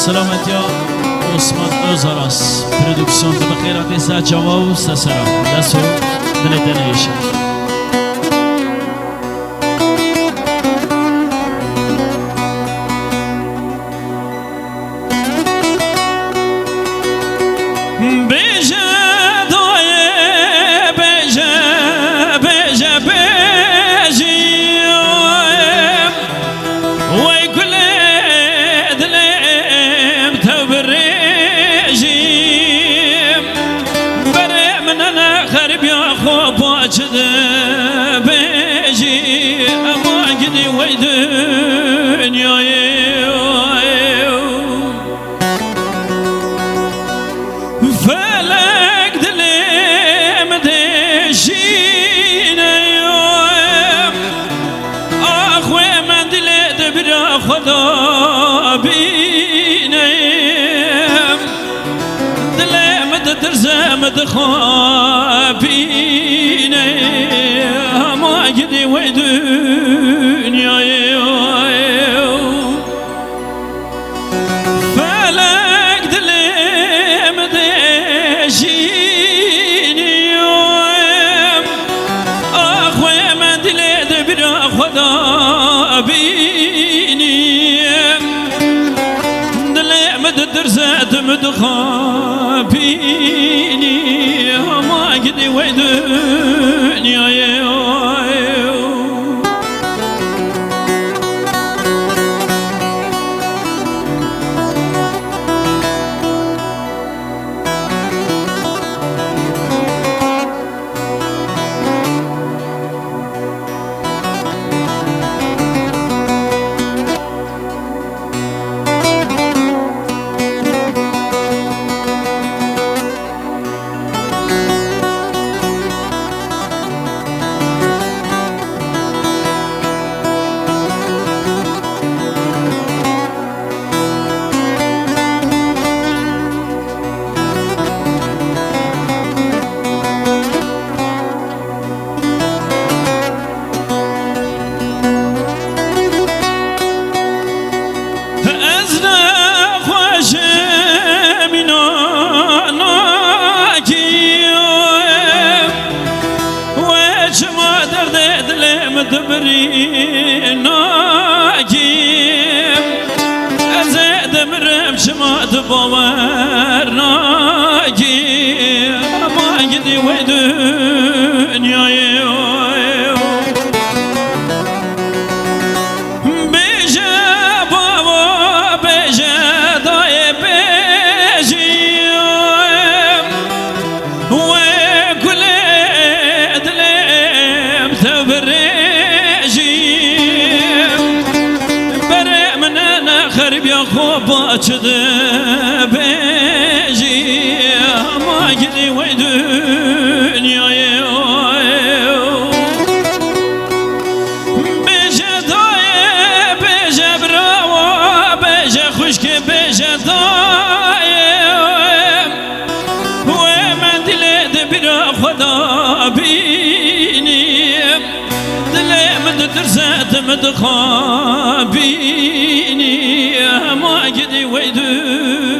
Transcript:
سلامتی عثمان اوزاراس پرودکسیون به خیرات ایسا جواب سسرا دستو دلت نیشه خدا بینم دلم درزم دخابینه ما گدی و دنیای فلک دلم دشینیم آخوی من دل دبر خدا بینیم دلم درزد مدخابینی ما گدی و دنیای دبري ناجيم أزيد مرم شما دبور ناجيم ما يدي ودنيا بيجا بابا بيجا داي بيجيم وكل دلم تبري خرب يا خوب أشد بيجي ما جدي ويدنيا بيجا داي بيجا براو بيجا خشك بيجا داي ومن دلي دبر خدا بيني دلي من درزت مدخابيني ما جدي ويدو